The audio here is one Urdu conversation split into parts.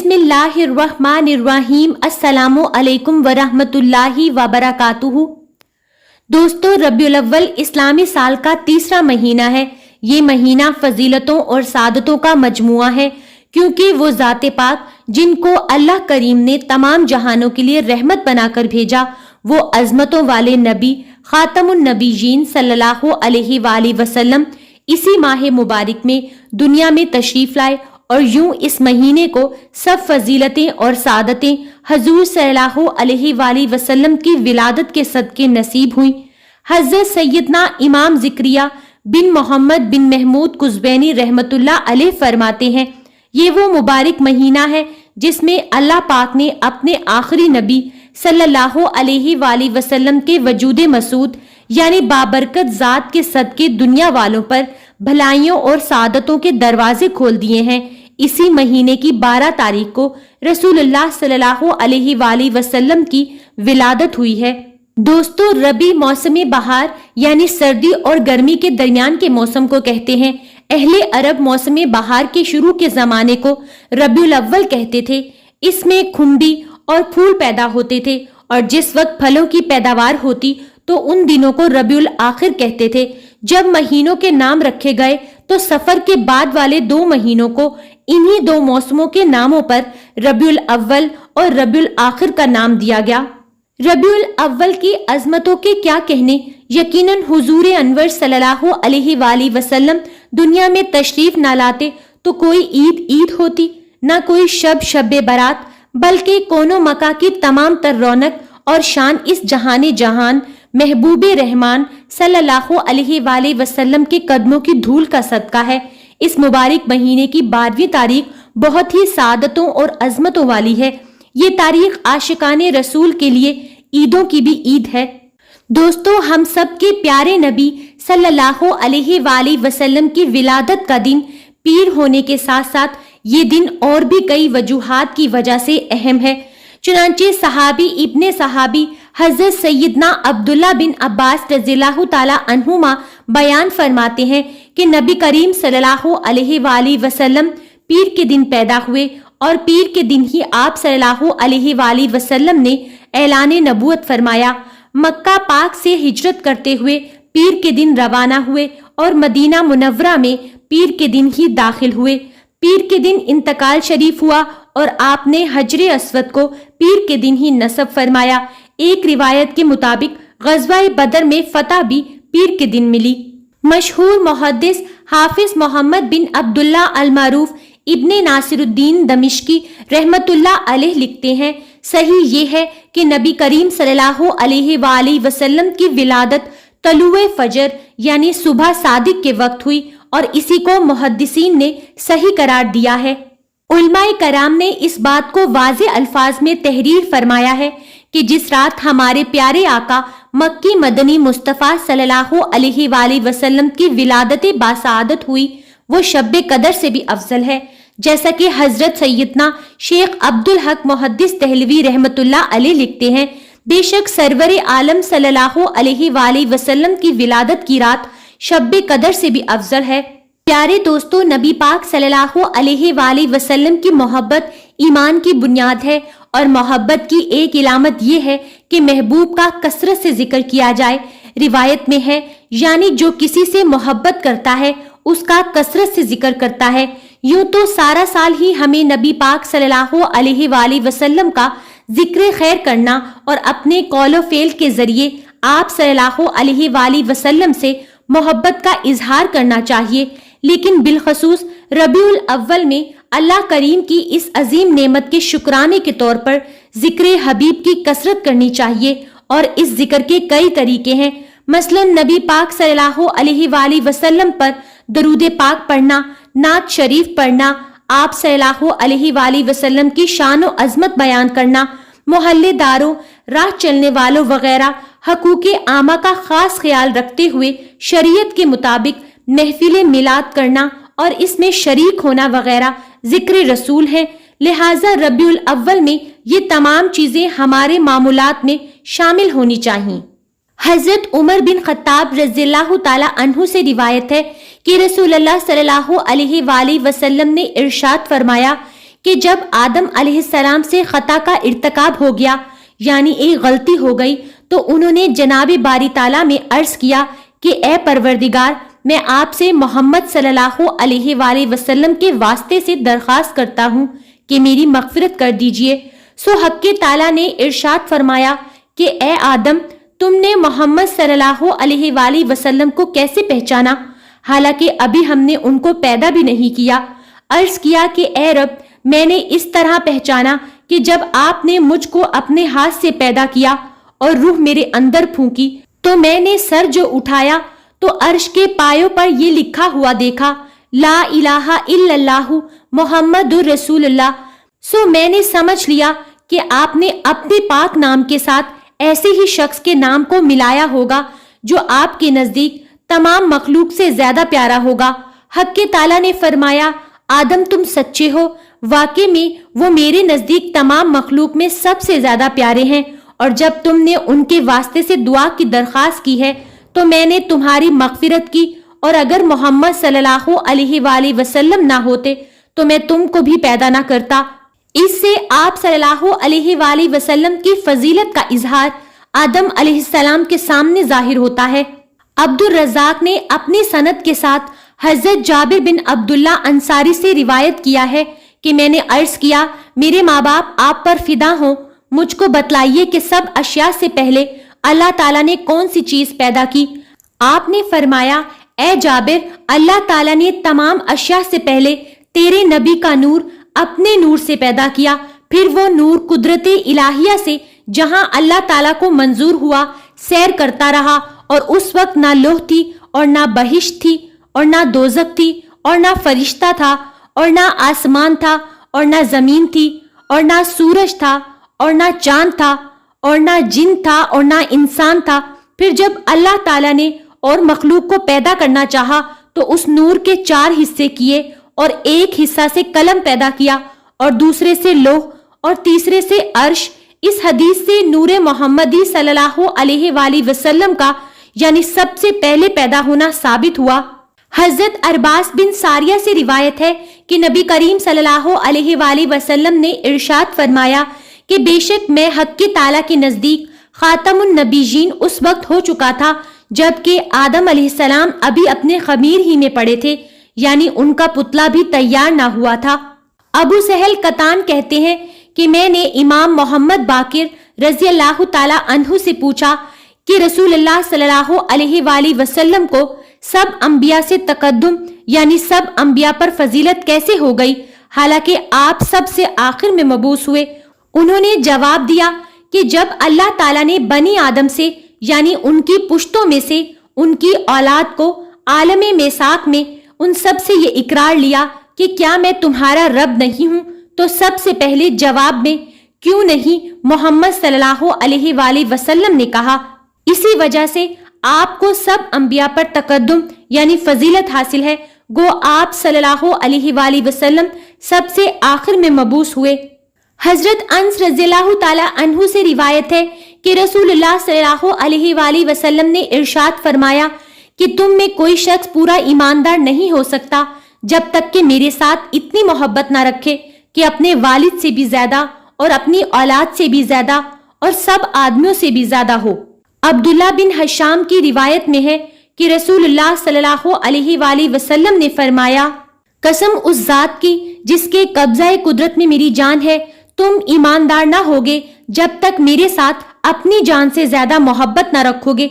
بسم اللہ الرحمن الرحیم، السلام علیکم ورحمۃ اللہ وبرکاتہ۔ دوستو، ربیع الاول اسلامی سال کا تیسرا مہینہ ہے۔ یہ مہینہ فضیلتوں اور سعادتوں کا مجموعہ ہے، کیونکہ وہ ذات پاک جن کو اللہ کریم نے تمام جہانوں کے لیے رحمت بنا کر بھیجا، وہ عظمتوں والے نبی خاتم النبیین صلی اللہ علیہ وآلہ وسلم اسی ماہ مبارک میں دنیا میں تشریف لائے، اور یوں اس مہینے کو سب فضیلتیں اور سعادتیں حضور صلی اللہ علیہ وآلہ وسلم کی ولادت کے صدقے نصیب ہوئیں۔ حضرت سیدنا امام زکریا بن محمد بن محمود قزوینی رحمت اللہ علیہ فرماتے ہیں، یہ وہ مبارک مہینہ ہے جس میں اللہ پاک نے اپنے آخری نبی صلی اللہ علیہ وآلہ وسلم کے وجود مسعود یعنی بابرکت ذات کے صدقے دنیا والوں پر بھلائیوں اور سعادتوں کے دروازے کھول دیے ہیں۔ اسی مہینے کی 12 تاریخ کو رسول اللہ صلی اللہ علیہ وآلہ وسلم کی ولادت ہوئی ہے۔ دوستو، ربیع موسم بہار یعنی سردی اور گرمی کے درمیان کے موسم کو کہتے ہیں۔ اہل عرب موسم بہار کے شروع کے زمانے کو ربیع الاول کہتے تھے۔ اس میں کھنڈی اور پھول پیدا ہوتے تھے، اور جس وقت پھلوں کی پیداوار ہوتی تو ان دنوں کو ربیع الاخر کہتے تھے۔ جب مہینوں کے نام رکھے گئے تو سفر کے بعد والے 2 مہینوں کو انہی 2 موسموں کے ناموں پر ربیع الاول اور ربیع الاخر کا نام دیا گیا۔ ربیع الاول کی عظمتوں کے کیا کہنے، یقیناً حضور انور صلی اللہ علیہ وآلہ وسلم دنیا میں تشریف نہ لاتے تو کوئی عید ہوتی، نہ کوئی شب برات، بلکہ کونو مکہ کی تمام تر رونق اور شان اس جہان محبوب رحمان صلی اللہ علیہ وآلہ وسلم کے قدموں کی دھول کا صدقہ ہے۔ اس مبارک مہینے کی 12ویں تاریخ بہت ہی سعادتوں اور عظمتوں والی ہے۔ یہ تاریخ عاشقان رسول کے لیے عیدوں کی بھی عید ہے۔ دوستو، ہم سب کے پیارے نبی صلی اللہ علیہ وآلہ وسلم کی ولادت کا دن پیر ہونے کے ساتھ ساتھ یہ دن اور بھی کئی وجوہات کی وجہ سے اہم ہے۔ چنانچہ صحابی ابن صحابی حضرت سیدنا عبداللہ بن عباس رضی اللہ تعالی عنہما بیان فرماتے ہیں کہ نبی کریم صلی اللہ علیہ وآلہ وسلم پیر کے دن پیدا ہوئے، اور پیر کے دن ہی آپ صلی اللہ علیہ وآلہ وسلم نے اعلان نبوت فرمایا۔ مکہ پاک سے ہجرت کرتے ہوئے پیر کے دن روانہ ہوئے اور مدینہ منورہ میں پیر کے دن ہی داخل ہوئے۔ پیر کے دن انتقال شریف ہوا اور آپ نے حجر اسود کو پیر کے دن ہی نصب فرمایا۔ ایک روایت کے مطابق غزوہ بدر میں فتح بھی پیر کے دن ملی۔ مشہور محدث حافظ محمد بن عبداللہ المعروف ابن ناصر الدین دمشقی رحمت اللہ علیہ لکھتے ہیں، صحیح یہ ہے کہ نبی کریم صلی اللہ علیہ وآلہ وسلم کی ولادت طلوع فجر یعنی صبح صادق کے وقت ہوئی، اور اسی کو محدثین نے صحیح قرار دیا ہے۔ علماء کرام نے اس بات کو واضح الفاظ میں تحریر فرمایا ہے کہ جس رات ہمارے پیارے آقا مکی مدنی مصطفیٰ صلی اللہ علیہ وآلہ وسلم کی ولادت باسعادت ہوئی، وہ شب قدر سے بھی افضل ہے، جیسا کہ حضرت سیدنا شیخ عبدالحق محدث دہلوی رحمت اللہ علیہ لکھتے ہیں، بے شک سرور عالم صلی اللہ علیہ وآلہ وسلم کی ولادت کی رات شب قدر سے بھی افضل ہے۔ پیارے دوستو، نبی پاک صلی اللہ علیہ وآلہ وسلم کی محبت ایمان کی بنیاد ہے، اور محبت کی ایک علامت یہ ہے کہ محبوب کا کثرت سے ذکر کیا جائے۔ روایت میں ہے، یعنی جو کسی سے محبت کرتا ہے اس کا کثرت سے ذکر کرتا ہے۔ یوں تو سارا سال ہی ہمیں نبی پاک صلی اللہ علیہ وآلہ وسلم کا ذکر خیر کرنا اور اپنے قول و فعل کے ذریعے آپ صلی اللہ علیہ وآلہ وسلم سے محبت کا اظہار کرنا چاہیے، لیکن بالخصوص ربیع الاول میں اللہ کریم کی اس عظیم نعمت کے شکرانے کے طور پر ذکر حبیب کی کثرت کرنی چاہیے، اور اس ذکر کے کئی طریقے ہیں۔ مثلا نبی پاک صلی اللہ علیہ وآلہ وسلم پر درود پاک پڑھنا، نعت شریف پڑھنا، آپ صلی اللہ علیہ وآلہ وسلم کی شان و عظمت بیان کرنا، محلے داروں، راہ چلنے والوں وغیرہ حقوق عامہ کا خاص خیال رکھتے ہوئے شریعت کے مطابق محفل میلاد کرنا اور اس میں شریک ہونا وغیرہ ذکر رسول ہے۔ لہٰذا ربیع الاول میں یہ تمام چیزیں ہمارے معمولات میں شامل ہونی چاہیے۔ حضرت عمر بن خطاب رضی اللہ تعالی عنہ سے روایت ہے کہ رسول اللہ صلی اللہ علیہ وآلہ وسلم نے ارشاد فرمایا، کہ جب آدم علیہ السلام سے خطا کا ارتکاب ہو گیا، یعنی ایک غلطی ہو گئی، تو انہوں نے جناب باری تعالیٰ میں عرض کیا کہ اے پروردگار، میں آپ سے محمد صلی اللہ علیہ وآلہ وسلم کے واسطے سے درخواست کرتا ہوں کہ میری مغفرت کر دیجئے۔ سو حق تعالیٰ نے ارشاد فرمایا کہ اے آدم، تم نے محمد صلی اللہ علیہ وآلہ وسلم کو کیسے پہچانا، حالانکہ ابھی ہم نے ان کو پیدا بھی نہیں کیا۔ عرض کیا کہ اے رب، میں نے اس طرح پہچانا کہ جب آپ نے مجھ کو اپنے ہاتھ سے پیدا کیا اور روح میرے اندر پھونکی تو میں نے سر جو اٹھایا تو عرش کے پایوں پر یہ لکھا ہوا دیکھا، لا الہ الا اللہ محمد رسول اللہ۔ سو میں نے سمجھ لیا کہ آپ نے اپنے پاک نام کے ساتھ ایسے ہی شخص کے نام کو ملایا ہوگا جو آپ کے نزدیک تمام مخلوق سے زیادہ پیارا ہوگا۔ حق تعالیٰ نے فرمایا، آدم تم سچے ہو، واقعی میں وہ میرے نزدیک تمام مخلوق میں سب سے زیادہ پیارے ہیں، اور جب تم نے ان کے واسطے سے دعا کی درخواست کی ہے تو میں نے تمہاری مغفرت کی، اور اگر محمد صلی اللہ علیہ وآلہ وسلم نہ ہوتے تو میں تم کو بھی پیدا نہ کرتا۔ اس سے آپ صلی اللہ علیہ وآلہ وسلم کی فضیلت کا اظہار آدم علیہ السلام کے سامنے ظاہر ہوتا ہے۔ عبد الرزاق نے اپنی سند کے ساتھ حضرت جابر بن عبداللہ انصاری سے روایت کیا ہے کہ میں نے عرض کیا، میرے ماں باپ آپ پر فدا ہوں، مجھ کو بتلائیے کہ سب اشیاء سے پہلے اللہ تعالیٰ نے کون سی چیز پیدا کی؟ آپ نے فرمایا، اے جابر، اللہ تعالیٰ نے تمام اشیاء سے پہلے تیرے نبی کا نور اپنے نور سے پیدا کیا، پھر وہ نور قدرت الہیہ سے جہاں اللہ تعالیٰ کو منظور ہوا سیر کرتا رہا، اور اس وقت نہ لوح تھی اور نہ بہشت تھی اور نہ دوزخ تھی اور نہ فرشتہ تھا اور نہ آسمان تھا اور نہ زمین تھی اور نہ سورج تھا اور نہ چاند تھا اور نہ جن تھا اور نہ انسان تھا۔ پھر جب اللہ تعالیٰ نے اور مخلوق کو پیدا کرنا چاہا تو اس نور کے 4 حصے کیے، اور ایک حصہ سے قلم پیدا کیا اور دوسرے سے لوح اور تیسرے سے عرش۔ اس حدیث سے نور محمدی صلی اللہ علیہ وآلہ وسلم کا یعنی سب سے پہلے پیدا ہونا ثابت ہوا۔ حضرت ارباس بن ساریہ سے روایت ہے کہ نبی کریم صلی اللہ علیہ وآلہ وسلم نے ارشاد فرمایا کہ بے شک میں حق تعالیٰ کے نزدیک خاتم النبیین اس وقت ہو چکا تھا جبکہ آدم علیہ السلام ابھی اپنے خمیر ہی میں پڑے تھے، یعنی ان کا پتلا بھی تیار نہ ہوا تھا۔ ابو سہل قطان کہتے ہیں کہ میں نے امام محمد باقر رضی اللہ تعالی عنہ سے پوچھا کہ رسول اللہ صلی اللہ علیہ وآلہ وسلم کو سب انبیاء سے تقدم یعنی سب انبیاء پر فضیلت کیسے ہو گئی حالانکہ آپ سب سے آخر میں مبعوث ہوئے؟ انہوں نے جواب دیا کہ جب اللہ تعالیٰ نے بنی آدم سے یعنی ان کی پشتوں میں سے ان کی اولاد کو عالم میثاق میں ان سب سے یہ اقرار لیا کہ کیا میں تمہارا رب نہیں ہوں، تو سب سے پہلے جواب میں کیوں نہیں محمد صلی اللہ علیہ وآلہ وسلم نے کہا۔ اسی وجہ سے آپ کو سب انبیاء پر تقدم یعنی فضیلت حاصل ہے، گو آپ صلی اللہ علیہ وآلہ وسلم سب سے آخر میں مبعوث ہوئے۔ حضرت انس رضی اللہ تعالی عنہ سے روایت ہے کہ رسول اللہ صلی اللہ علیہ وآلہ وسلم نے ارشاد فرمایا کہ تم میں کوئی شخص پورا ایماندار نہیں ہو سکتا جب تک کہ میرے ساتھ اتنی محبت نہ رکھے کہ اپنے والد سے بھی زیادہ اور اپنی اولاد سے بھی زیادہ اور سب آدمیوں سے بھی زیادہ ہو۔ عبداللہ بن حشام کی روایت میں ہے کہ رسول اللہ صلی اللہ علیہ وآلہ وسلم نے فرمایا، قسم اس ذات کی جس کے قبضہ قدرت میں میری جان ہے، تم ایماندار نہ ہوگے جب تک میرے ساتھ اپنی جان سے زیادہ محبت نہ رکھو گے۔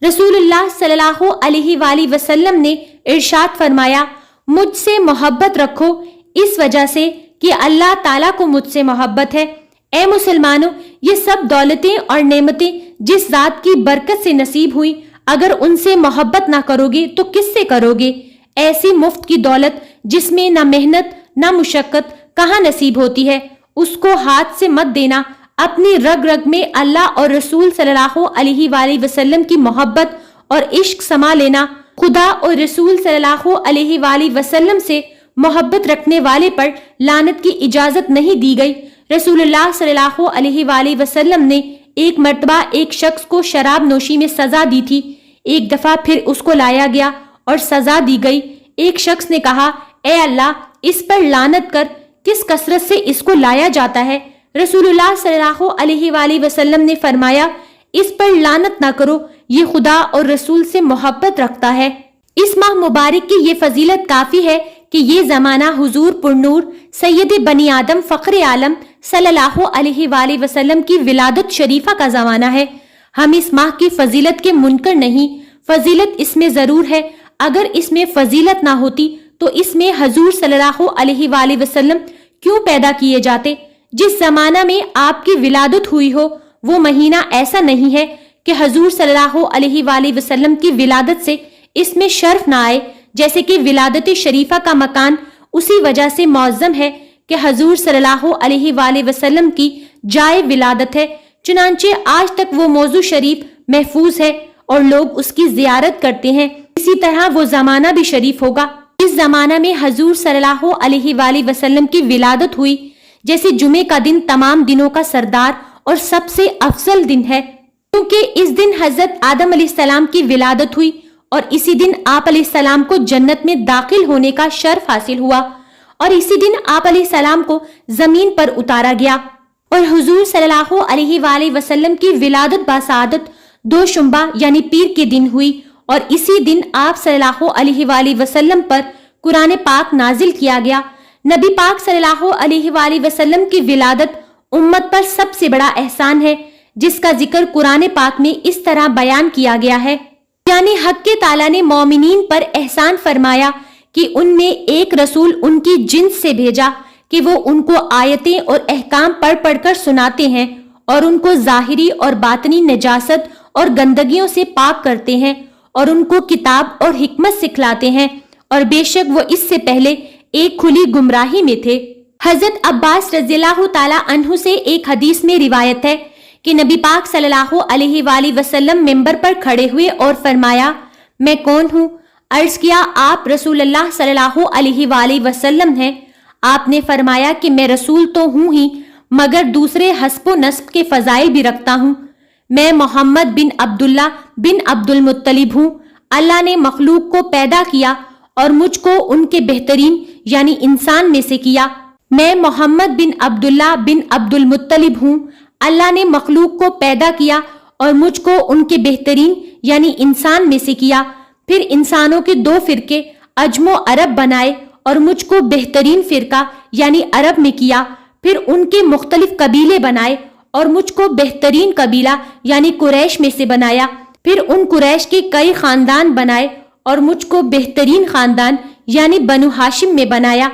رسول اللہ صلی اللہ علیہ وآلہ وسلم نے ارشاد فرمایا، مجھ سے محبت رکھو اس وجہ سے کہ اللہ تعالیٰ کو مجھ سے محبت ہے۔ اے مسلمانوں، یہ سب دولتیں اور نعمتیں جس ذات کی برکت سے نصیب ہوئی، اگر ان سے محبت نہ کرو گے تو کس سے کرو گے؟ ایسی مفت کی دولت جس میں نہ محنت نہ مشقت کہاں نصیب ہوتی ہے، اس کو ہاتھ سے مت دینا۔ اپنی رگ رگ میں اللہ اور رسول صلی اللہ علیہ وآلہ وسلم کی محبت اور عشق سما لینا۔ خدا اور رسول صلی اللہ علیہ وآلہ وسلم سے محبت رکھنے والے پر لعنت کی اجازت نہیں دی گئی۔ رسول اللہ صلی اللہ علیہ وآلہ وسلم نے ایک مرتبہ ایک شخص کو شراب نوشی میں سزا دی تھی، ایک دفعہ پھر اس کو لایا گیا اور سزا دی گئی۔ ایک شخص نے کہا، اے اللہ، اس پر لعنت کر کس کثرت سے اس کو لایا جاتا ہے۔ رسول اللہ صلی اللہ علیہ وآلہ وسلم نے فرمایا، اس پر لعنت نہ کرو، یہ خدا اور رسول سے محبت رکھتا ہے۔ اس ماہ مبارک کی یہ فضیلت کافی ہے کہ یہ زمانہ حضور پرنور سید بنی آدم فخر عالم صلی اللہ علیہ وآلہ وسلم کی ولادت شریفہ کا زمانہ ہے۔ ہم اس ماہ کی فضیلت کے منکر نہیں، فضیلت اس میں ضرور ہے۔ اگر اس میں فضیلت نہ ہوتی تو اس میں حضور صلی اللہ علیہ وآلہ وسلم کیوں پیدا کیے جاتے؟ جس زمانہ میں آپ کی ولادت ہوئی ہو وہ مہینہ ایسا نہیں ہے کہ حضور صلی اللہ علیہ وآلہ وسلم کی ولادت سے اس میں شرف نہ آئے، جیسے کہ ولادت شریفہ کا مکان اسی وجہ سے معظم ہے کہ حضور صلی اللہ علیہ وآلہ وسلم کی جائے ولادت ہے، چنانچہ آج تک وہ موضوع شریف محفوظ ہے اور لوگ اس کی زیارت کرتے ہیں۔ اسی طرح وہ زمانہ بھی شریف ہوگا۔ اس زمانہ میں حضور صلی اللہ علیہ وآلہ وسلم کی ولادت ہوئی، جیسے جمعے کا دن تمام دنوں کا سردار اور سب سے افضل دن ہے، کیونکہ اس دن حضرت آدم علیہ السلام کی ولادت ہوئی اور اسی دن آپ علیہ السلام کو جنت میں داخل ہونے کا شرف حاصل ہوا، اور اسی دن آپ علیہ السلام کو زمین پر اتارا گیا، اور حضور صلی اللہ علیہ وآلہ وسلم کی ولادت باسعادت دوشنبہ یعنی پیر کے دن ہوئی، اور اسی دن آپ صلی اللہ علیہ وآلہ وسلم پر قرآن پاک نازل کیا گیا۔ نبی پاک صلی اللہ علیہ وآلہ وسلم کی ولادت امت پر سب سے بڑا احسان ہے، جس کا ذکر قرآن پاک میں اس طرح بیان کیا گیا ہے، یعنی حق کے تعالیٰ نے مومنین پر احسان فرمایا کہ ان میں ایک رسول ان کی جنس سے بھیجا کہ وہ ان کو آیتیں اور احکام پڑھ پڑھ کر سناتے ہیں اور ان کو ظاہری اور باطنی نجاست اور گندگیوں سے پاک کرتے ہیں اور ان کو کتاب اور حکمت سکھلاتے ہیں، اور بے شک وہ اس سے پہلے ایک کھلی گمراہی میں تھے۔ حضرت عباس رضی اللہ تعالی عنہ سے ایک حدیث میں روایت ہے کہ نبی پاک صلی اللہ علیہ وآلہ وسلم منبر پر کھڑے ہوئے اور فرمایا، میں کون ہوں؟ عرض کیا، آپ رسول اللہ صلی اللہ علیہ وآلہ وسلم ہیں۔ آپ نے فرمایا کہ میں رسول تو ہوں ہی، مگر دوسرے حسب و نسب کے فضائل بھی رکھتا ہوں۔ میں محمد بن عبداللہ بن عبد المطلب ہوں۔ اللہ نے مخلوق کو پیدا کیا اور مجھ کو ان کے بہترین یعنی انسان میں سے کیا۔ میں محمد بن عبداللہ بن عبد المطلب ہوں۔ اللہ نے مخلوق کو پیدا کیا اور مجھ کو ان کے بہترین یعنی انسان میں سے کیا۔ پھر انسانوں کے دو فرقے عجم و عرب بنائے اور مجھ کو بہترین فرقہ یعنی عرب میں کیا۔ پھر ان کے مختلف قبیلے بنائے اور مجھ کو بہترین قبیلہ یعنی قریش میں سے بنایا۔ پھر ان قریش کے کئی خاندان بنائے اور مجھ کو بہترین خاندان یعنی بنو ہاشم میں بنایا۔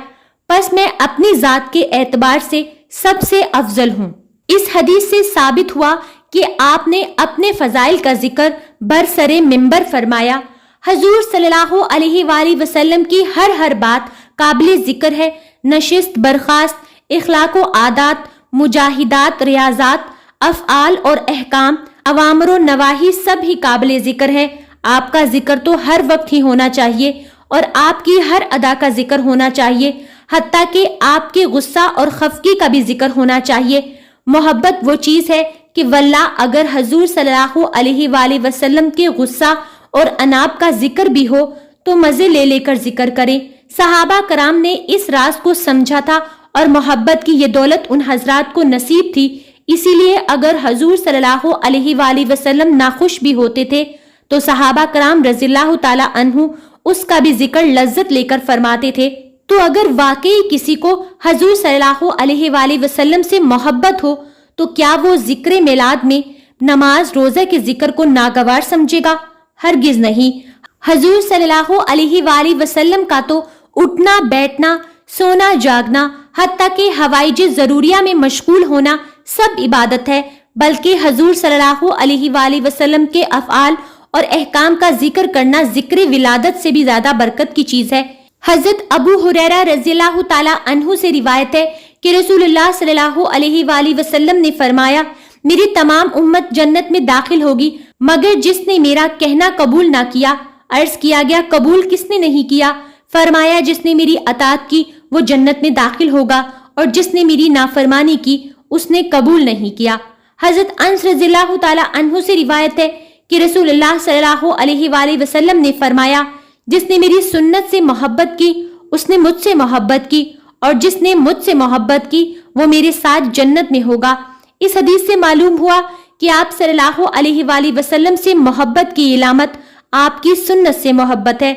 پس میں اپنی ذات کے اعتبار سے سب سے افضل ہوں۔ اس حدیث سے ثابت ہوا کہ آپ نے اپنے فضائل کا ذکر برسر منبر فرمایا۔ حضور صلی اللہ علیہ وآلہ وسلم کی ہر بات قابل ذکر ہے۔ نشست، برخاست، اخلاق و عادات، مجاہدات، ریاضات، افعال اور احکام، اوامر و نواہی سب ہی قابل ذکر ہے۔ آپ کا ذکر تو ہر وقت ہی ہونا چاہیے اور آپ کی ہر ادا کا ذکر ہونا چاہیے، حتیٰ کہ آپ کے غصہ اور خفگی کا بھی ذکر ہونا چاہیے۔ محبت وہ چیز ہے کہ واللہ اگر حضور صلی اللہ علیہ وآلہ وسلم کے غصہ اور اناب کا ذکر بھی ہو تو مزے لے لے کر ذکر کریں۔ صحابہ کرام نے اس راز کو سمجھا تھا اور محبت کی یہ دولت ان حضرات کو نصیب تھی، اسی لیے اگر حضور صلی اللہ علیہ وآلہ وسلم ناخوش بھی ہوتے تھے تو صحابہ کرام رضی اللہ تعالی عنہ اس کا بھی ذکر لذت لے کر فرماتے تھے۔ تو اگر واقعی کسی کو حضور صلی اللہ علیہ وآلہ وسلم سے محبت ہو تو کیا وہ ذکر میلاد میں نماز روزہ کے ذکر کو ناگوار سمجھے گا؟ ہرگز نہیں۔ حضور صلی اللہ علیہ وآلہ وسلم کا تو اٹھنا بیٹھنا، سونا جاگنا، حتیٰ کہ حوائج ضروریہ میں مشغول ہونا سب عبادت ہے، بلکہ حضور صلی اللہ علیہ وآلہ وسلم کے افعال اور احکام کا ذکر کرنا ذکر ولادت سے بھی زیادہ برکت کی چیز ہے۔ حضرت ابو ہریرہ رضی اللہ تعالی عنہ سے روایت ہے کہ رسول اللہ صلی اللہ علیہ وآلہ وسلم نے فرمایا، میری تمام امت جنت میں داخل ہوگی مگر جس نے میرا کہنا قبول نہ کیا۔ عرض کیا گیا، قبول کس نے نہیں کیا؟ فرمایا، جس نے میری اطاعت کی وہ جنت میں داخل ہوگا اور جس نے میری نافرمانی کی اس نے قبول نہیں کیا۔ حضرت انس رضی اللہ تعالی عنہ سے روایت ہے کہ رسول اللہ صلی اللہ علیہ وآلہ وسلم نے فرمایا، جس نے میری سنت سے محبت کی اس نے مجھ سے محبت کی، اور جس نے مجھ سے محبت کی وہ میرے ساتھ جنت میں ہوگا۔ اس حدیث سے معلوم ہوا کہ آپ صلی اللہ علیہ وآلہ وسلم سے محبت کی علامت آپ کی سنت سے محبت ہے۔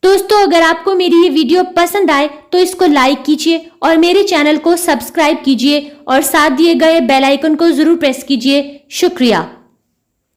دوستو اگر آپ کو میری یہ ویڈیو پسند آئے تو اس کو لائک کیجئے اور میرے چینل کو سبسکرائب کیجئے اور ساتھ دیے گئے بیل آئیکن کو ضرور پریس کیجئے۔ شکریہ۔